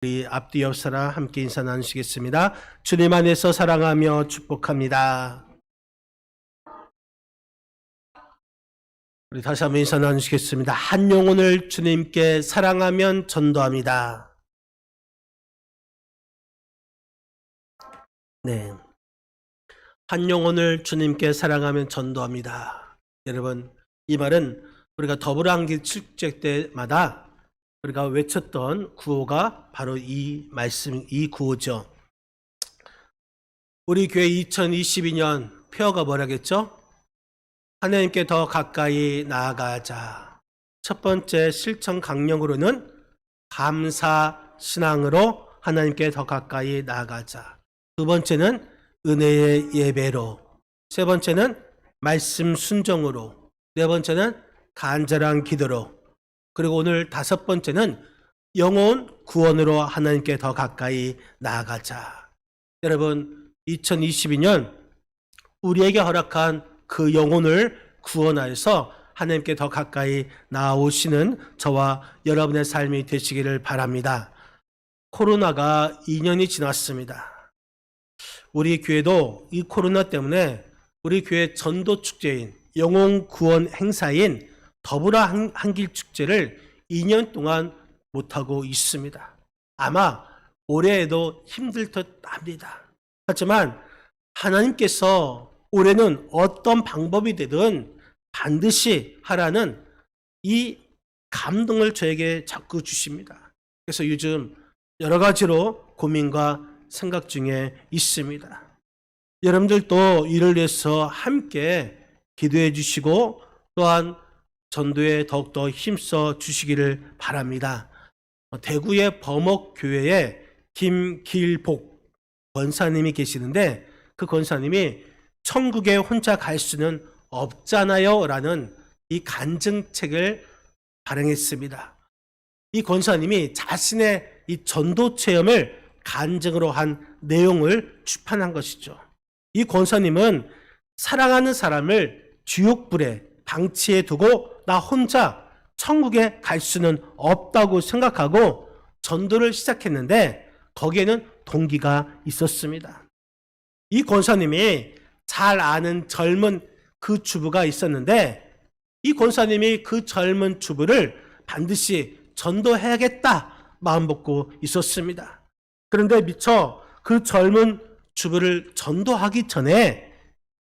우리 앞뒤 옆 사람 함께 인사 나누시겠습니다. 주님 안에서 사랑하며 축복합니다. 우리 다시 한번 인사 나누시겠습니다. 한 영혼을 주님께 사랑하면 전도합니다. 네, 한 영혼을 주님께 사랑하면 전도합니다. 여러분, 이 말은 우리가 더불어한길 축제 때마다 우리가 외쳤던 구호가 바로 이 말씀, 이 구호죠. 우리 교회 2022년 표어가 뭐라겠죠? 하나님께 더 가까이 나아가자. 첫 번째 실천 강령으로는 감사 신앙으로 하나님께 더 가까이 나아가자. 두 번째는 은혜의 예배로. 세 번째는 말씀 순종으로. 네 번째는 간절한 기도로. 그리고 오늘 다섯 번째는 영혼 구원으로 하나님께 더 가까이 나아가자. 여러분, 2022년 우리에게 허락한 그 영혼을 구원하여서 하나님께 더 가까이 나아오시는 저와 여러분의 삶이 되시기를 바랍니다. 코로나가 2년이 지났습니다. 우리 교회도 이 코로나 때문에 우리 교회 전도 축제인 영혼 구원 행사인 더불어 한길 축제를 2년 동안 못하고 있습니다. 아마 올해에도 힘들 듯 합니다. 하지만 하나님께서 올해는 어떤 방법이 되든 반드시 하라는 이 감동을 저에게 자꾸 주십니다. 그래서 요즘 여러 가지로 고민과 생각 중에 있습니다. 여러분들도 이를 위해서 함께 기도해 주시고 또한 전도에 더욱더 힘써 주시기를 바랍니다. 대구의 범옥교회에 김길복 권사님이 계시는데 그 권사님이 천국에 혼자 갈 수는 없잖아요 라는 이 간증책을 발행했습니다. 이 권사님이 자신의 이 전도 체험을 간증으로 한 내용을 출판한 것이죠. 이 권사님은 사랑하는 사람을 지옥불에 방치해 두고 나 혼자 천국에 갈 수는 없다고 생각하고 전도를 시작했는데 거기에는 동기가 있었습니다. 이 권사님이 잘 아는 젊은 그 주부가 있었는데 이 권사님이 그 젊은 주부를 반드시 전도해야겠다 마음 먹고 있었습니다. 그런데 미처 그 젊은 주부를 전도하기 전에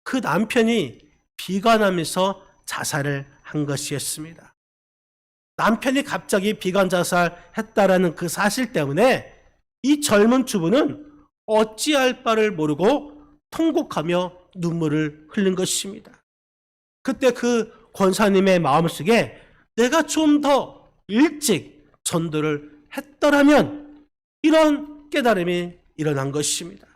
그 남편이 비관하면서 자살을 한 것이었습니다. 남편이 갑자기 비관 자살했다라는 그 사실 때문에 이 젊은 주부는 어찌할 바를 모르고 통곡하며 눈물을 흘린 것입니다. 그때 그 권사님의 마음속에 내가 좀 더 일찍 전도를 했더라면 이런 깨달음이 일어난 것입니다.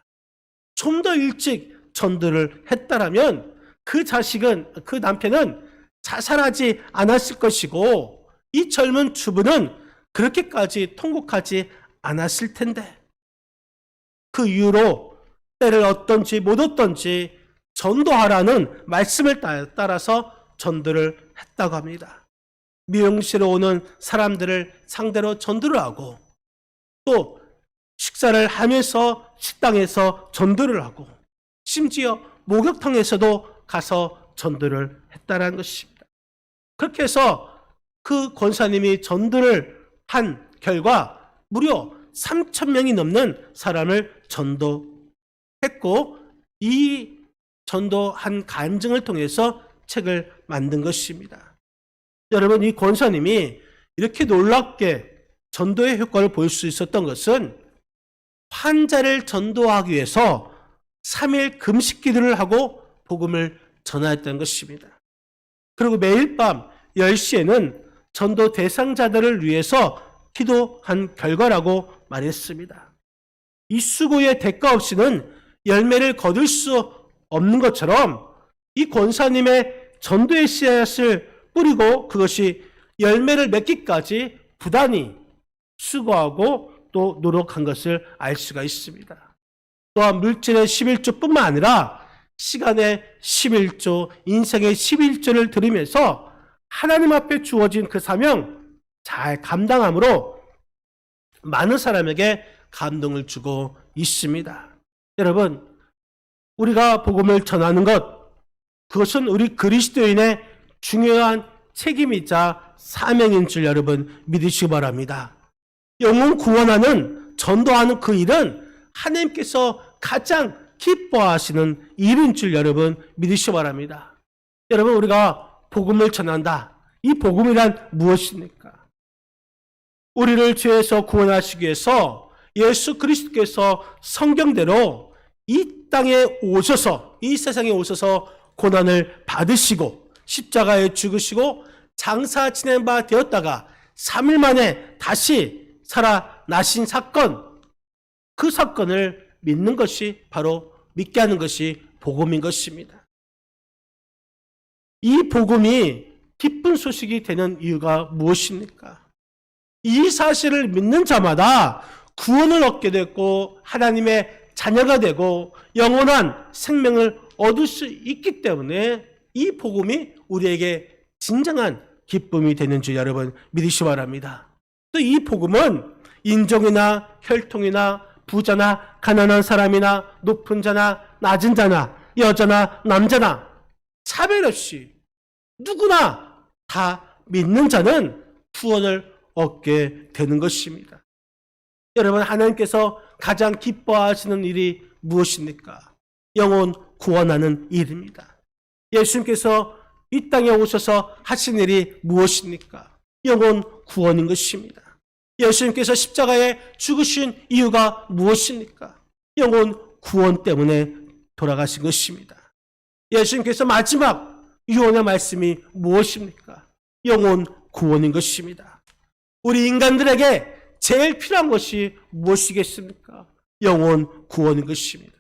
좀 더 일찍 전도를 했더라면 그 자식은, 그 남편은 자살하지 않았을 것이고 이 젊은 주부는 그렇게까지 통곡하지 않았을 텐데 그 이후로 때를 얻든지 못 얻든지 전도하라는 말씀을 따라서 전도를 했다고 합니다. 미용실에 오는 사람들을 상대로 전도를 하고 또 식사를 하면서 식당에서 전도를 하고 심지어 목욕탕에서도 가서 전도를 했다는 것입니다. 그렇게 해서 그 권사님이 전도를 한 결과 무려 3,000명이 넘는 사람을 전도했고 이 전도한 간증을 통해서 책을 만든 것입니다. 여러분, 이 권사님이 이렇게 놀랍게 전도의 효과를 보일 수 있었던 것은 환자를 전도하기 위해서 3일 금식 기도를 하고 복음을 전하였던 것입니다. 그리고 매일 밤 10시에는 전도 대상자들을 위해서 기도한 결과라고 말했습니다. 이 수고의 대가 없이는 열매를 거둘 수 없는 것처럼 이 권사님의 전도의 씨앗을 뿌리고 그것이 열매를 맺기까지 부단히 수고하고 또 노력한 것을 알 수가 있습니다. 또한 물질의 11조뿐만 아니라 시간의 11조, 인생의 11조를 들으면서 하나님 앞에 주어진 그 사명 잘 감당함으로 많은 사람에게 감동을 주고 있습니다. 여러분, 우리가 복음을 전하는 것, 그것은 우리 그리스도인의 중요한 책임이자 사명인 줄 여러분 믿으시기 바랍니다. 영혼 구원하는, 전도하는 그 일은 하나님께서 가장 기뻐하시는 일인 줄 여러분 믿으시기 바랍니다. 여러분, 우리가 복음을 전한다. 이 복음이란 무엇입니까? 우리를 죄에서 구원하시기 위해서 예수 그리스도께서 성경대로 이 땅에 오셔서, 이 세상에 오셔서 고난을 받으시고 십자가에 죽으시고 장사 지낸 바 되었다가 3일 만에 다시 살아나신 사건, 그 사건을 믿는 것이 바로 믿게 하는 것이 복음인 것입니다. 이 복음이 기쁜 소식이 되는 이유가 무엇입니까? 이 사실을 믿는 자마다 구원을 얻게 되고 하나님의 자녀가 되고 영원한 생명을 얻을 수 있기 때문에 이 복음이 우리에게 진정한 기쁨이 되는 줄 여러분 믿으시기 바랍니다. 또 이 복음은 인종이나 혈통이나 부자나 가난한 사람이나 높은 자나 낮은 자나 여자나 남자나 차별 없이 누구나 다 믿는 자는 구원을 얻게 되는 것입니다. 여러분, 하나님께서 가장 기뻐하시는 일이 무엇입니까? 영혼 구원하는 일입니다. 예수님께서 이 땅에 오셔서 하신 일이 무엇입니까? 영혼 구원인 것입니다. 예수님께서 십자가에 죽으신 이유가 무엇입니까? 영혼 구원 때문에 돌아가신 것입니다. 예수님께서 마지막 유언의 말씀이 무엇입니까? 영혼 구원인 것입니다. 우리 인간들에게 제일 필요한 것이 무엇이겠습니까? 영혼 구원인 것입니다.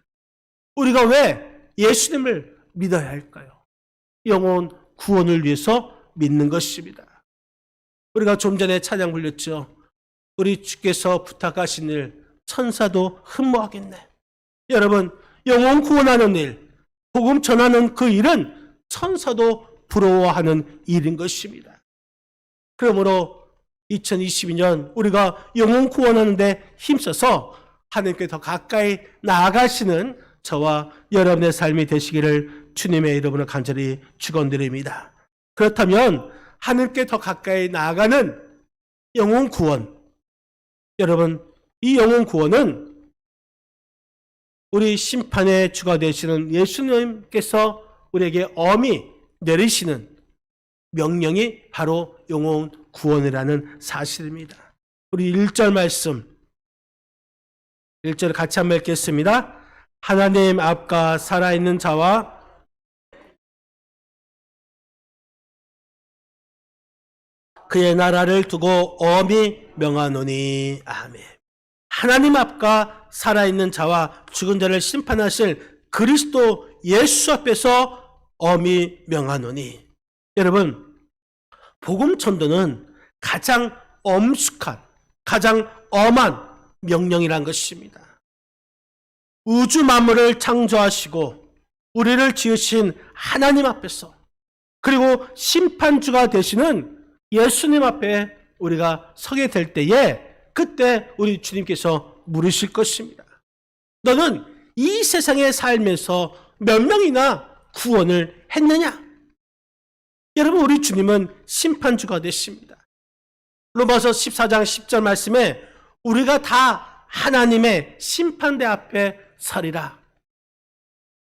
우리가 왜 예수님을 믿어야 할까요? 영혼 구원을 위해서 믿는 것입니다. 우리가 좀 전에 찬양 불렸죠. 우리 주께서 부탁하신 일 천사도 흠모하겠네. 여러분, 영혼 구원하는 일, 복음 전하는 그 일은 천사도 부러워하는 일인 것입니다. 그러므로 2022년 우리가 영혼 구원하는 데 힘써서 하나님께 더 가까이 나아가시는 저와 여러분의 삶이 되시기를 주님의 이름으로 간절히 축원드립니다. 그렇다면 하나님께 더 가까이 나아가는 영혼 구원, 여러분, 이 영혼 구원은 우리 심판의 주가 되시는 예수님께서 우리에게 엄히 내리시는 명령이 바로 영혼 구원이라는 사실입니다. 우리 1절 말씀, 1절 같이 한번 읽겠습니다. 하나님 앞과 살아있는 자와 그의 나라를 두고 엄히 명하노니. 아멘. 하나님 앞과 살아있는 자와 죽은 자를 심판하실 그리스도 예수 앞에서 엄히 명하노니. 여러분, 복음 전도는 가장 엄숙한, 가장 엄한 명령이란 것입니다. 우주 만물을 창조하시고 우리를 지으신 하나님 앞에서, 그리고 심판주가 되시는 예수님 앞에 우리가 서게 될 때에, 그때 우리 주님께서 물으실 것입니다. 너는 이 세상에 살면서 몇 명이나 구원을 했느냐? 여러분, 우리 주님은 심판주가 되십니다. 로마서 14장 10절 말씀에 우리가 다 하나님의 심판대 앞에 서리라.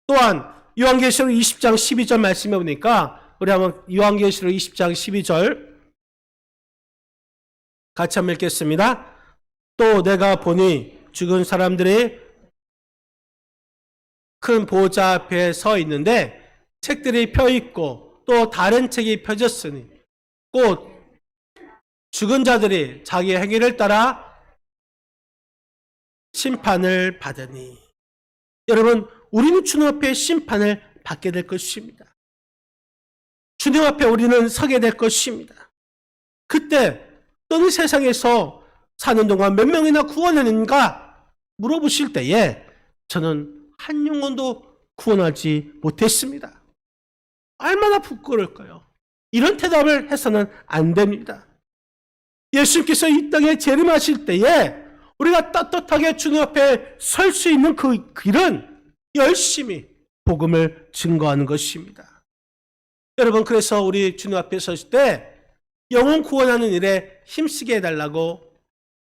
또한 요한계시록 20장 12절 말씀해 보니까, 우리 한번 요한계시록 20장 12절 같이 한번 읽겠습니다. 또 내가 보니 죽은 사람들이 큰 보좌 앞에 서 있는데 책들이 펴 있고 또 다른 책이 펴졌으니 곧 죽은 자들이 자기의 행위를 따라 심판을 받으니. 여러분, 우리는 주님 앞에 심판을 받게 될 것입니다. 주님 앞에 우리는 서게 될 것입니다. 그때 너는 세상에서 사는 동안 몇 명이나 구원했는가 물어보실 때에 저는 한 영혼도 구원하지 못했습니다. 얼마나 부끄러울까요? 이런 대답을 해서는 안 됩니다. 예수님께서 이 땅에 재림하실 때에 우리가 떳떳하게 주님 앞에 설 수 있는 그 길은 열심히 복음을 증거하는 것입니다. 여러분, 그래서 우리 주님 앞에 섰을 때 영혼 구원하는 일에 힘쓰게 해달라고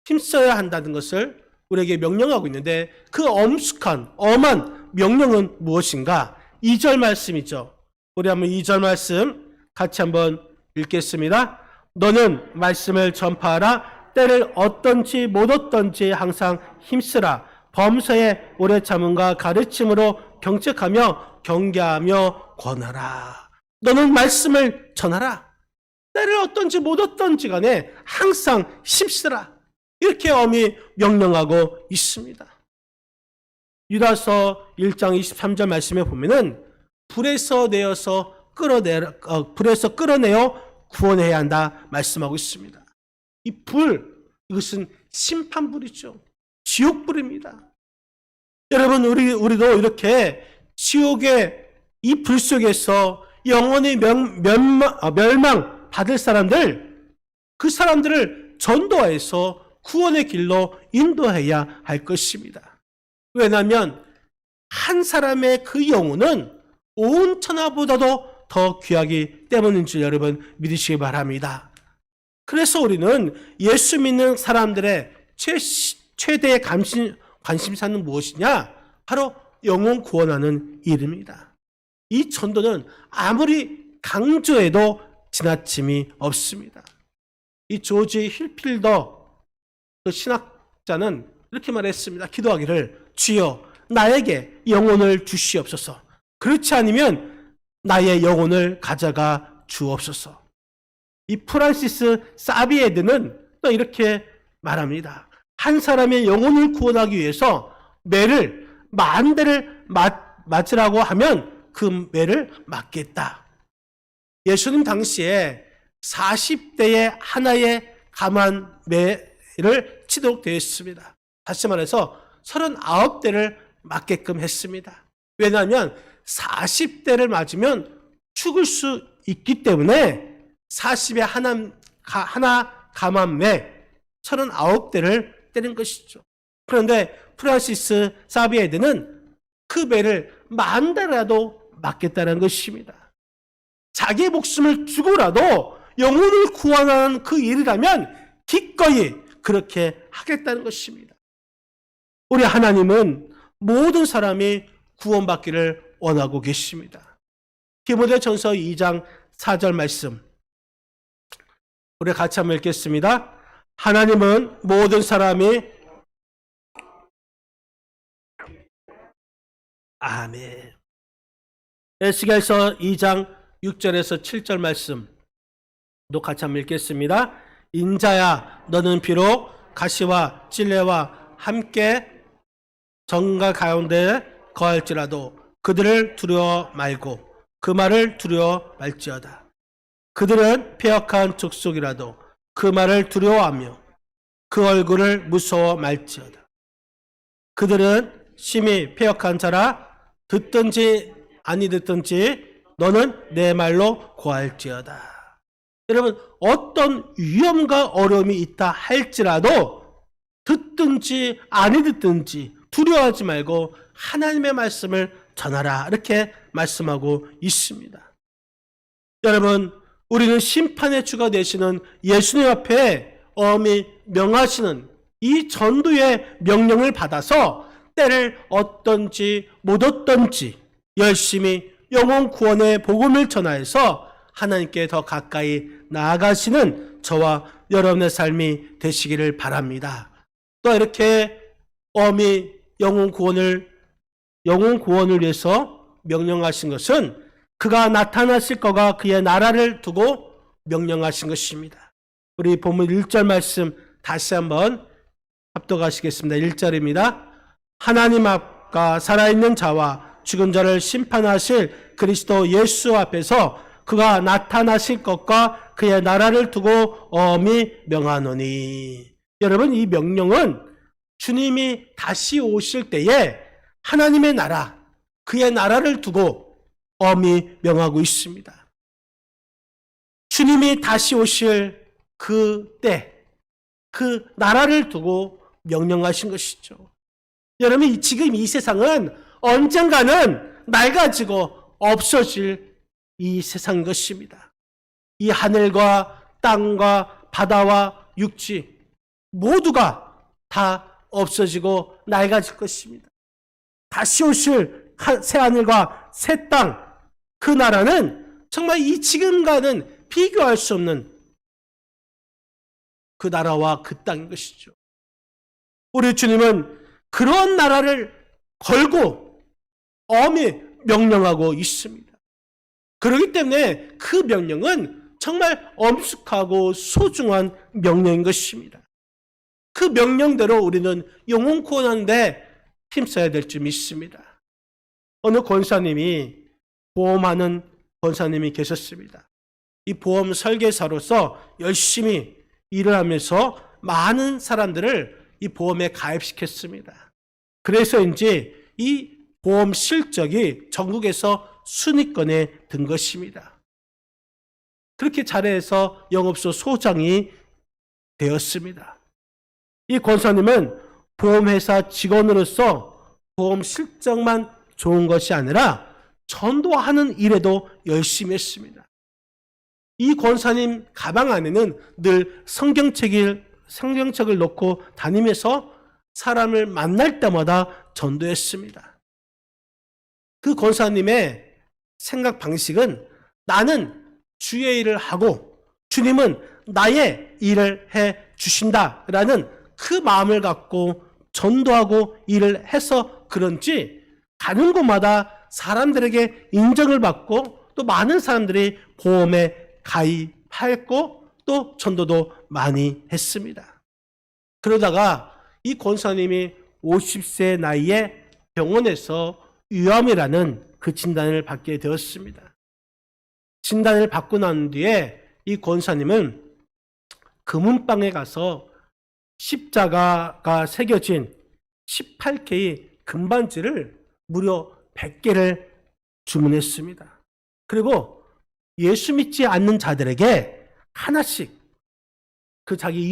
힘써야 한다는 것을 우리에게 명령하고 있는데, 그 엄숙한 엄한 명령은 무엇인가? 2절 말씀이죠. 우리 한번 2절 말씀 같이 한번 읽겠습니다. 너는 말씀을 전파하라. 때를 얻든지 못 얻든지 항상 힘쓰라. 범사에 오래 참음과 가르침으로 경책하며 경계하며 권하라. 너는 말씀을 전하라. 때를 얻든지 못 얻든지 간에 항상 힘쓰라. 이렇게 엄히 명령하고 있습니다. 유다서 1장 23절 말씀에 보면은 불에서 끌어내어 구원해야 한다 말씀하고 있습니다. 이 불, 이것은 심판불이죠. 지옥불입니다. 여러분, 우리도 이렇게 지옥의 이 불 속에서 영원히 멸망 받을 사람들, 그 사람들을 전도하여서 구원의 길로 인도해야 할 것입니다. 왜냐하면 한 사람의 그 영혼은 온 천하보다도 더 귀하기 때문인 줄 여러분 믿으시기 바랍니다. 그래서 우리는 예수 믿는 사람들의 최대의 관심사는 무엇이냐? 바로 영혼 구원하는 일입니다. 이 전도는 아무리 강조해도 지나침이 없습니다. 이 조지 힐필더 그 신학자는 이렇게 말했습니다. 기도하기를, 주여 나에게 영혼을 주시옵소서. 그렇지 않으면 나의 영혼을 가져가 주옵소서. 이 프란시스 사비에드는 또 이렇게 말합니다. 한 사람의 영혼을 구원하기 위해서 매를 10,000대를 맞으라고 하면 그 매를 맞겠다. 예수님 당시에 40대에 하나의 감한 매를 치도록 되어 있습니다. 다시 말해서 39대를 맞게끔 했습니다. 왜냐하면 40대를 맞으면 죽을 수 있기 때문에 40에 하나 감한 매 39대를 때린 것이죠. 그런데 프란시스 사비에드는 그 매를 10,000대라도 맞겠다는 것입니다. 자기의 목숨을 주고라도 영혼을 구원하는 그 일이라면 기꺼이 그렇게 하겠다는 것입니다. 우리 하나님은 모든 사람이 구원받기를 원하고 계십니다. 디모데전서 2장 4절 말씀 우리 같이 한번 읽겠습니다. 하나님은 모든 사람이 아멘. 에스겔서 2장 6절에서 7절 말씀도 같이 한번 읽겠습니다. 인자야 너는 비록 가시와 찔레와 함께 정가 가운데 거할지라도 그들을 두려워 말고 그 말을 두려워 말지어다. 그들은 패역한 족속이라도 그 말을 두려워하며 그 얼굴을 무서워 말지어다. 그들은 심히 패역한 자라 듣든지 아니 듣든지 너는 내 말로 고할지어다. 여러분, 어떤 위험과 어려움이 있다 할지라도 듣든지 아니 듣든지 두려워하지 말고 하나님의 말씀을 전하라. 이렇게 말씀하고 있습니다. 여러분, 우리는 심판의 주가 되시는 예수님 앞에 엄히 명하시는 이 전도의 명령을 받아서 때를 얻든지 못 얻든지 열심히 영혼 구원의 복음을 전하여서 하나님께 더 가까이 나아가시는 저와 여러분의 삶이 되시기를 바랍니다. 또 이렇게 엄히 영혼 구원을 위해서 명령하신 것은 그가 나타나실 거가 그의 나라를 두고 명령하신 것입니다. 우리 본문 1절 말씀 다시 한번 합독하시겠습니다. 1절입니다. 하나님 앞과 살아있는 자와 죽은 자를 심판하실 그리스도 예수 앞에서 그가 나타나실 것과 그의 나라를 두고 엄히 명하노니. 여러분, 이 명령은 주님이 다시 오실 때에 하나님의 나라, 그의 나라를 두고 엄히 명하고 있습니다. 주님이 다시 오실 그 때, 그 나라를 두고 명령하신 것이죠. 여러분, 지금 이 세상은 언젠가는 낡아지고 없어질 이 세상인 것입니다. 이 하늘과 땅과 바다와 육지 모두가 다 없어지고 낡아질 것입니다. 다시 오실 새하늘과 새 땅, 그 나라는 정말 이 지금과는 비교할 수 없는 그 나라와 그 땅인 것이죠. 우리 주님은 그런 나라를 걸고 엄히 명령하고 있습니다. 그렇기 때문에 그 명령은 정말 엄숙하고 소중한 명령인 것입니다. 그 명령대로 우리는 영혼 구원하는 데 힘써야 될 줄 믿습니다. 어느 권사님이 보험하는 권사님이 계셨습니다. 이 보험 설계사로서 열심히 일을 하면서 많은 사람들을 이 보험에 가입시켰습니다. 그래서인지 이 보험 실적이 전국에서 순위권에 든 것입니다. 그렇게 잘해서 영업소 소장이 되었습니다. 이 권사님은 보험회사 직원으로서 보험 실적만 좋은 것이 아니라 전도하는 일에도 열심히 했습니다. 이 권사님 가방 안에는 늘 성경책을 놓고 다니면서 사람을 만날 때마다 전도했습니다. 그 권사님의 생각 방식은 나는 주의 일을 하고 주님은 나의 일을 해 주신다라는 그 마음을 갖고 전도하고 일을 해서 그런지 가는 곳마다 사람들에게 인정을 받고 또 많은 사람들이 보험에 가입했고 또 전도도 많이 했습니다. 그러다가 이 권사님이 50세 나이에 병원에서 위암이라는 그 진단을 받게 되었습니다. 진단을 받고 난 뒤에 이 권사님은 금은방에 가서 십자가가 새겨진 18K 금반지를 무려 100개를 주문했습니다. 그리고 예수 믿지 않는 자들에게 하나씩 그 자기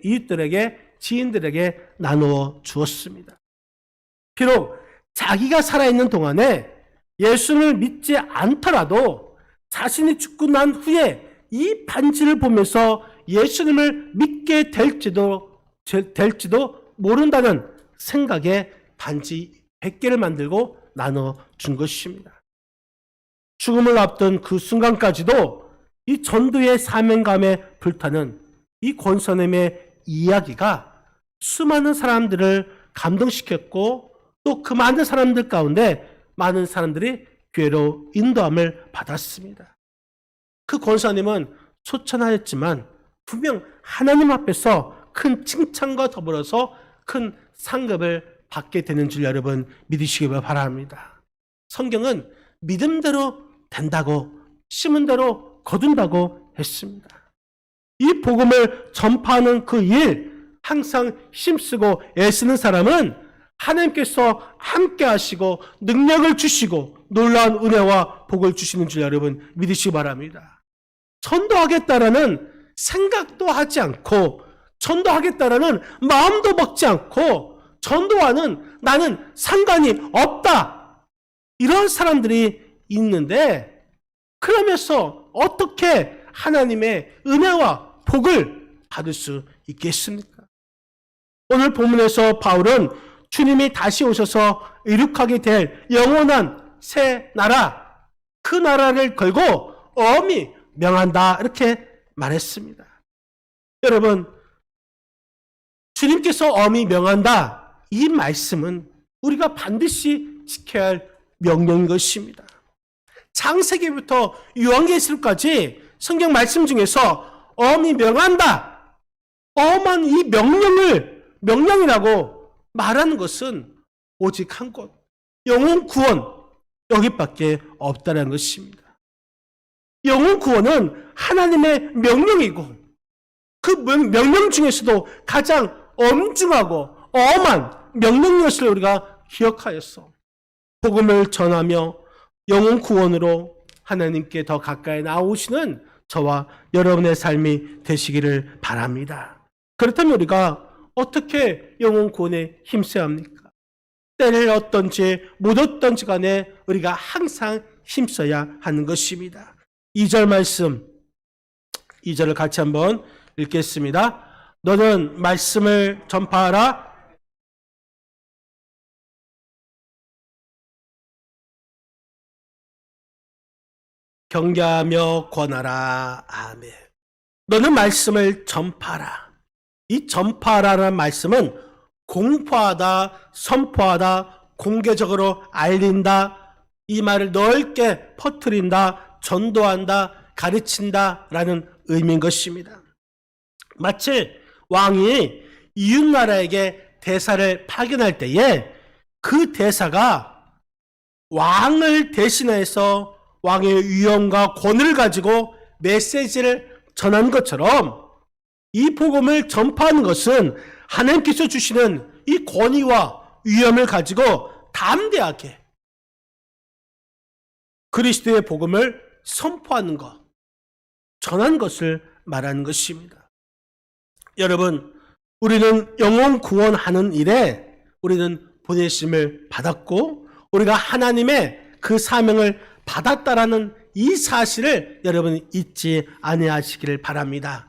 이웃들에게 지인들에게 나누어 주었습니다. 비록 자기가 살아있는 동안에 예수를 믿지 않더라도 자신이 죽고 난 후에 이 반지를 보면서 예수님을 믿게 될지도 모른다는 생각에 반지 100개를 만들고 나눠 준 것입니다. 죽음을 앞둔 그 순간까지도 이 전도의 사명감에 불타는 이 권사님의 이야기가 수많은 사람들을 감동시켰고 또 그 많은 사람들 가운데 많은 사람들이 교회로 인도함을 받았습니다. 그 권사님은 초천하였지만 분명 하나님 앞에서 큰 칭찬과 더불어서 큰 상급을 받게 되는 줄 여러분 믿으시기 바랍니다. 성경은 믿음대로 된다고 심은 대로 거둔다고 했습니다. 이 복음을 전파하는 그 일 항상 힘쓰고 애쓰는 사람은 하나님께서 함께 하시고 능력을 주시고 놀라운 은혜와 복을 주시는 줄 여러분 믿으시기 바랍니다. 전도하겠다라는 생각도 하지 않고 전도하겠다라는 마음도 먹지 않고 전도와는 나는 상관이 없다. 이런 사람들이 있는데 그러면서 어떻게 하나님의 은혜와 복을 받을 수 있겠습니까? 오늘 본문에서 바울은 주님이 다시 오셔서 이룩하게 될 영원한 새 나라, 그 나라를 걸고 엄히 명한다 이렇게 말했습니다. 여러분, 주님께서 엄히 명한다 이 말씀은 우리가 반드시 지켜야 할 명령인 것입니다. 창세기부터 요한계시록까지 성경 말씀 중에서 엄히 명한다, 엄한 이 명령이라고 말하는 것은 오직 한 곳, 영혼 구원 여기밖에 없다는 것입니다. 영혼 구원은 하나님의 명령이고 그 명령 중에서도 가장 엄중하고 엄한 명령이었을 우리가 기억하였어. 복음을 전하며 영혼 구원으로 하나님께 더 가까이 나오시는 저와 여러분의 삶이 되시기를 바랍니다. 그렇다면 우리가 어떻게 영혼 구원에 힘써야 합니까? 때를 얻든지 못 얻든지 간에 우리가 항상 힘써야 하는 것입니다. 2절 말씀, 2절을 같이 한번 읽겠습니다. 너는 말씀을 전파하라. 경계하며 권하라. 아멘. 너는 말씀을 전파하라. 이 전파하라는 말씀은 공포하다, 선포하다, 공개적으로 알린다, 이 말을 넓게 퍼뜨린다, 전도한다, 가르친다라는 의미인 것입니다. 마치 왕이 이웃나라에게 대사를 파견할 때에 그 대사가 왕을 대신해서 왕의 위엄과 권위를 가지고 메시지를 전하는 것처럼 이 복음을 전파하는 것은 하나님께서 주시는 이 권위와 위엄을 가지고 담대하게 그리스도의 복음을 선포하는 것, 전하는 것을 말하는 것입니다. 여러분, 우리는 영혼 구원하는 일에 우리는 보내심을 받았고 우리가 하나님의 그 사명을 받았다라는 이 사실을 여러분 잊지 아니하시기를 바랍니다.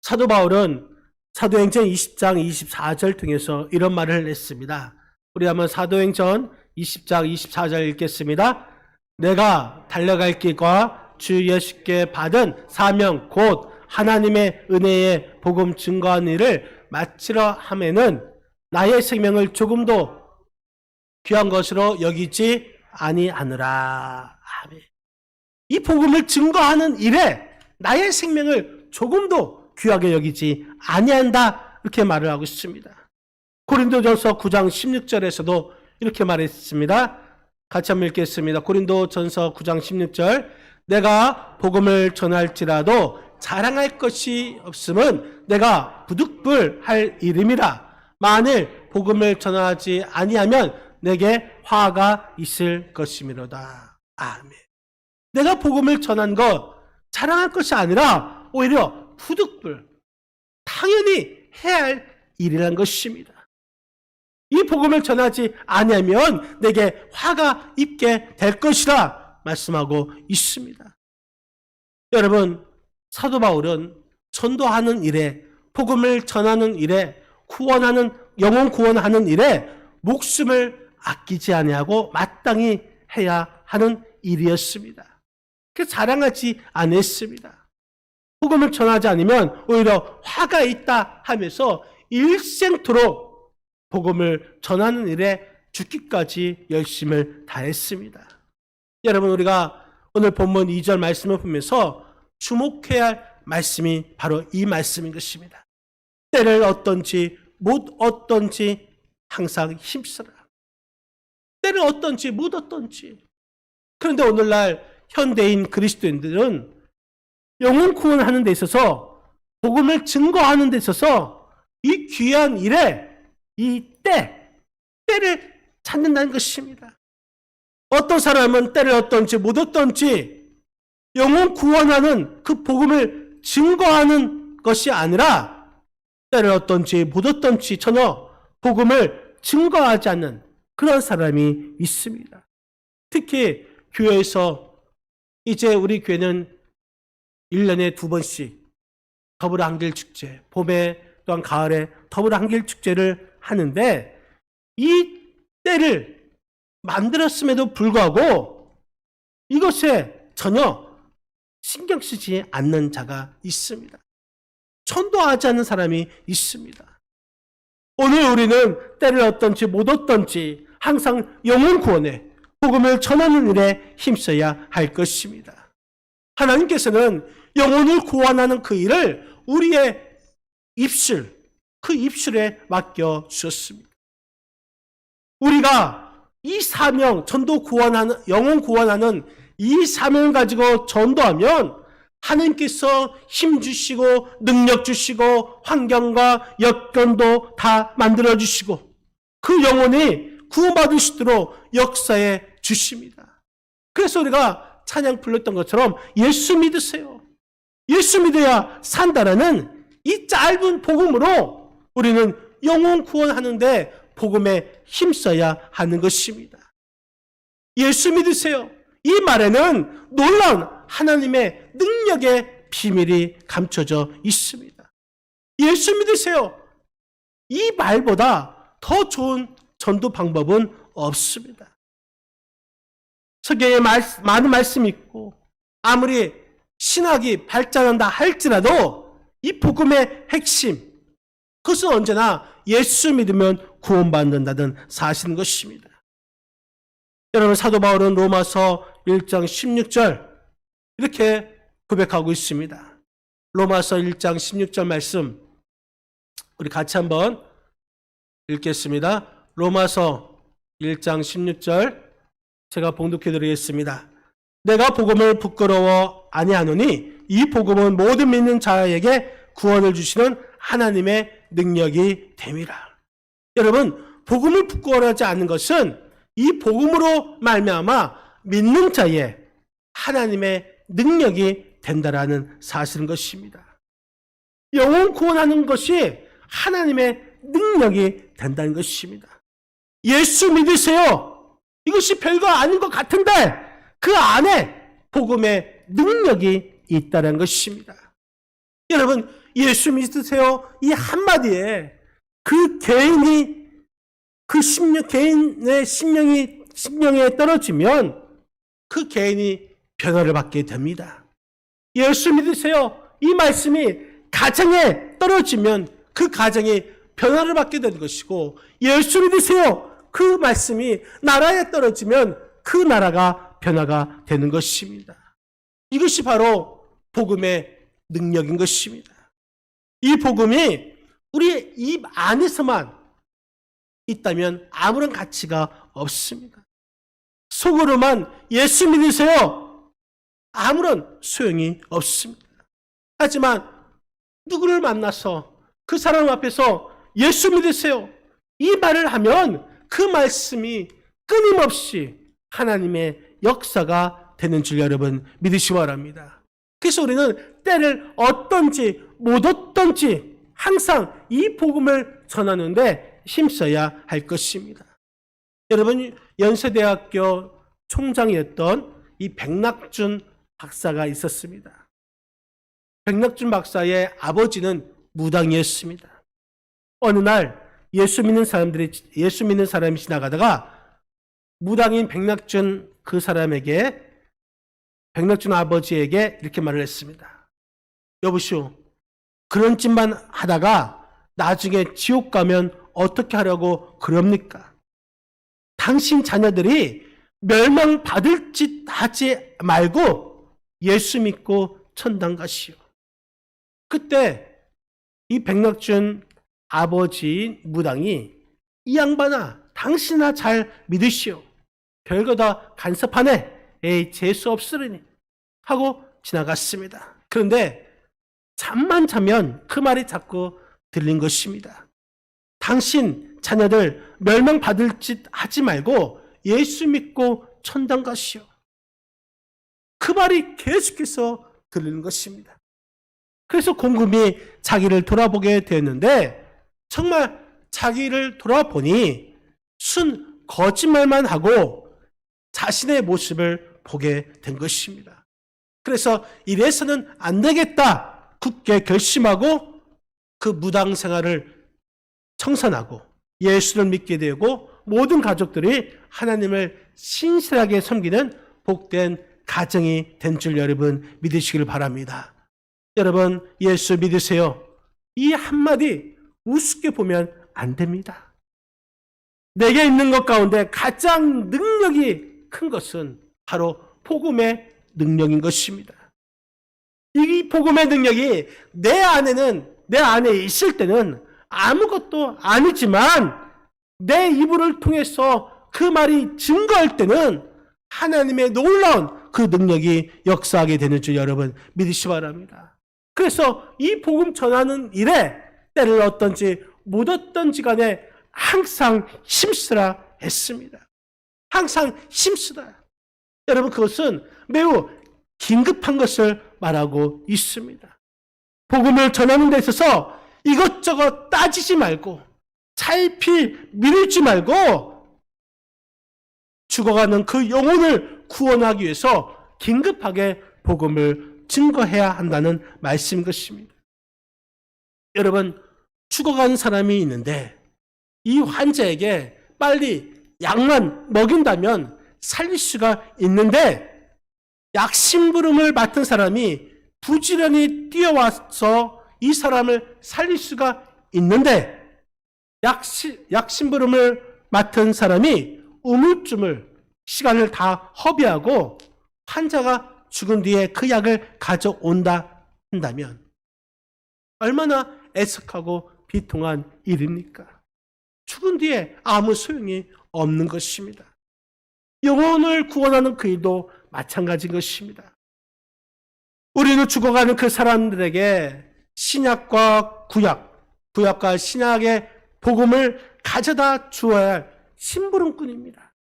사도 바울은 사도행전 20장 24절 통해서 이런 말을 했습니다. 우리 한번 사도행전 20장 24절 읽겠습니다. 내가 달려갈 길과 주 예수께 받은 사명 곧 하나님의 은혜의 복음 증거한 일을 마치려 하면은 나의 생명을 조금도 귀한 것으로 여기지 아니하느라. 아멘. 이 복음을 증거하는 일에 나의 생명을 조금도 귀하게 여기지 아니한다, 이렇게 말을 하고 있습니다. 고린도전서 9장 16절에서도 이렇게 말했습니다. 같이 한번 읽겠습니다. 고린도전서 9장 16절. 내가 복음을 전할지라도 자랑할 것이 없음은 내가 부득불할 일임이라. 만일 복음을 전하지 아니하면 내게 화가 있을 것이미로다. 아멘. 내가 복음을 전한 것 자랑할 것이 아니라 오히려 부득불, 당연히 해야 할 일이라는 것입니다. 이 복음을 전하지 아니하면 내게 화가 있게 될 것이라 말씀하고 있습니다. 여러분, 사도 바울은 전도하는 일에, 복음을 전하는 일에, 구원하는, 영혼 구원하는 일에 목숨을 아끼지 아니하고 마땅히 해야 하는 일이었습니다. 그 자랑하지 않았습니다. 복음을 전하지 않으면 오히려 화가 있다 하면서 일생토록 복음을 전하는 일에 죽기까지 열심을 다했습니다. 여러분, 우리가 오늘 본문 2절 말씀을 보면서 주목해야 할 말씀이 바로 이 말씀인 것입니다. 때를 얻든지 못 얻든지 항상 힘쓰라. 때를 얻든지 못 얻든지. 그런데 오늘날 현대인 그리스도인들은 영혼 구원하는 데 있어서, 복음을 증거하는 데 있어서 이 귀한 일에 이 때를 찾는다는 것입니다. 어떤 사람은 때를 얻든지 못 얻든지 영혼 구원하는 그 복음을 증거하는 것이 아니라 때를 얻든지 못 얻든지 전혀 복음을 증거하지 않는 그런 사람이 있습니다. 특히 교회에서 이제 우리 교회는 1년에 2번씩 더불어 한길 축제, 봄에 또한 가을에 더불어 한길 축제를 하는데 이 때를 만들었음에도 불구하고 이것에 전혀 신경 쓰지 않는 자가 있습니다. 전도하지 않는 사람이 있습니다. 오늘 우리는 때를 얻든지 못 얻든지 항상 영혼 구원에 복음을 전하는 일에 힘써야 할 것입니다. 하나님께서는 영혼을 구원하는 그 일을 우리의 입술, 그 입술에 맡겨 주셨습니다. 우리가 이 사명, 전도 구원하는, 영혼 구원하는 이 사명을 가지고 전도하면 하나님께서 힘 주시고 능력 주시고 환경과 여건도 다 만들어 주시고 그 영혼이 구원받을 수 있도록 역사해 주십니다. 그래서 우리가 찬양 불렀던 것처럼 예수 믿으세요. 예수 믿어야 산다라는 이 짧은 복음으로 우리는 영혼 구원하는데 복음에 힘써야 하는 것입니다. 예수 믿으세요. 이 말에는 놀라운 하나님의 능력의 비밀이 감춰져 있습니다. 예수 믿으세요. 이 말보다 더 좋은 전도 방법은 없습니다. 성경에 많은 말씀이 있고 아무리 신학이 발전한다 할지라도 이 복음의 핵심, 그것은 언제나 예수 믿으면 구원받는다는 사실인 것입니다. 여러분, 사도 바울은 로마서 1장 16절 이렇게 고백하고 있습니다. 로마서 1장 16절 말씀 우리 같이 한번 읽겠습니다. 로마서 1장 16절 제가 봉독해 드리겠습니다. 내가 복음을 부끄러워 아니하노니 이 복음은 모든 믿는 자에게 구원을 주시는 하나님의 능력이 됨이라. 여러분, 복음을 부끄러워하지 않는 것은 이 복음으로 말미암아 믿는 자의 하나님의 능력이 된다라는 사실인 것입니다. 영혼 구원하는 것이 하나님의 능력이 된다는 것입니다. 예수 믿으세요. 이것이 별거 아닌 것 같은데 그 안에 복음의 능력이 있다는 것입니다. 여러분, 예수 믿으세요. 이 한마디에 그 개인이 개인의 심령에 떨어지면 그 개인이 변화를 받게 됩니다. 예수 믿으세요. 이 말씀이 가정에 떨어지면 그 가정이 변화를 받게 되는 것이고, 예수 믿으세요. 그 말씀이 나라에 떨어지면 그 나라가 변화가 되는 것입니다. 이것이 바로 복음의 능력인 것입니다. 이 복음이 우리 입 안에서만 있다면 아무런 가치가 없습니다. 속으로만 예수 믿으세요. 아무런 소용이 없습니다. 하지만 누구를 만나서 그 사람 앞에서 예수 믿으세요. 이 말을 하면 그 말씀이 끊임없이 하나님의 역사가 되는 줄 여러분 믿으시기 바랍니다. 그래서 우리는 때를 얻든지 못 얻든지 항상 이 복음을 전하는데 힘써야 할 것입니다. 여러분, 연세대학교 총장이었던 이 백낙준 박사가 있었습니다. 백낙준 박사의 아버지는 무당이었습니다. 어느 날 예수 믿는 사람이 지나가다가 무당인 백낙준 백낙준 아버지에게 이렇게 말을 했습니다. 여보시오, 그런 짓만 하다가 나중에 지옥 가면 어떻게 하려고 그럽니까? 당신 자녀들이 멸망받을 짓 하지 말고 예수 믿고 천당 가시오. 그때 이 백낙준 아버지 무당이, 이 양반아, 당신아 잘 믿으시오. 별거 다 간섭하네. 에이, 재수 없으리니 하고 지나갔습니다. 그런데 잠만 자면 그 말이 자꾸 들린 것입니다. 당신 자녀들 멸망받을 짓 하지 말고 예수 믿고 천당 가시오. 그 말이 계속해서 들리는 것입니다. 그래서 곰곰이 자기를 돌아보게 되었는데 정말 자기를 돌아보니 순 거짓말만 하고 자신의 모습을 보게 된 것입니다. 그래서 이래서는 안 되겠다 굳게 결심하고 그 무당 생활을 청산하고 예수를 믿게 되고 모든 가족들이 하나님을 신실하게 섬기는 복된 가정이 된 줄 여러분 믿으시길 바랍니다. 여러분, 예수 믿으세요. 이 한마디 우습게 보면 안 됩니다. 내게 있는 것 가운데 가장 능력이 큰 것은 바로 복음의 능력인 것입니다. 이 복음의 능력이 내 안에 있을 때는 아무것도 아니지만 내 입을 통해서 그 말이 증거할 때는 하나님의 놀라운 그 능력이 역사하게 되는 줄 여러분 믿으시기 바랍니다. 그래서 이 복음 전하는 일에 때를 얻든지 못 얻든지 간에 항상 힘쓰라 했습니다. 항상 힘쓰라. 여러분, 그것은 매우 긴급한 것을 말하고 있습니다. 복음을 전하는 데 있어서 이것저것 따지지 말고 차일피일 미루지 말고 죽어가는 그 영혼을 구원하기 위해서 긴급하게 복음을 증거해야 한다는 말씀인 것입니다. 여러분, 죽어가는 사람이 있는데 이 환자에게 빨리 약만 먹인다면 살릴 수가 있는데, 약심부름을 맡은 사람이 부지런히 뛰어와서 이 사람을 살릴 수가 있는데, 약심부름을 맡은 사람이 우물쭈물 시간을 다 허비하고 환자가 죽은 뒤에 그 약을 가져온다 한다면 얼마나 애석하고 비통한 일입니까? 죽은 뒤에 아무 소용이 없는 것입니다. 영혼을 구원하는 그 일도 마찬가지인 것입니다. 우리는 죽어가는 그 사람들에게 신약과 구약과 신약의 복음을 가져다 주어야 할 심부름꾼입니다.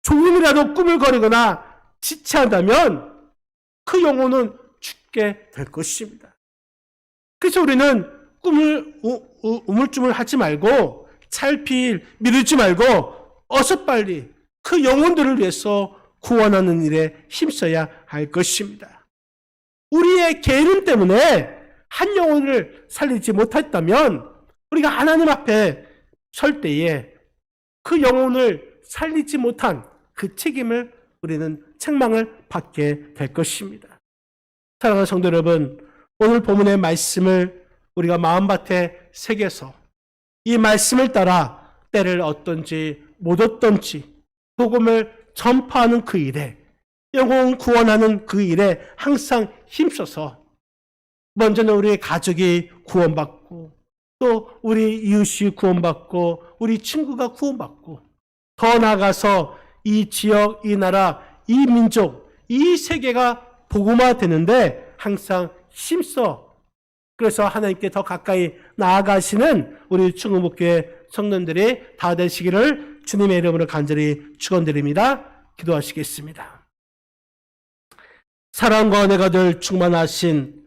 조금이라도 꾸물거리거나 지체한다면 그 영혼은 죽게 될 것입니다. 그래서 우리는 우물쭈물 하지 말고 차일피일 미루지 말고 어서 빨리 그 영혼들을 위해서 구원하는 일에 힘써야 할 것입니다. 우리의 게으름 때문에 한 영혼을 살리지 못했다면 우리가 하나님 앞에 설 때에 그 영혼을 살리지 못한 그 책임을 우리는 책망을 받게 될 것입니다. 사랑하는 성도 여러분, 오늘 본문의 말씀을 우리가 마음밭에 새겨서 이 말씀을 따라 때를 얻든지 못 얻든지 복음을 전파하는 그 일에, 영혼 구원하는 그 일에 항상 힘써서 먼저는 우리의 가족이 구원받고 또 우리 이웃이 구원받고 우리 친구가 구원받고 더 나아가서 이 지역, 이 나라, 이 민족, 이 세계가 복음화되는데 항상 힘써, 그래서 하나님께 더 가까이 나아가시는 우리 충무목교회 성도들이 다 되시기를 주님의 이름으로 간절히 축원드립니다. 기도하시겠습니다. 사랑과 은혜가 늘 충만하신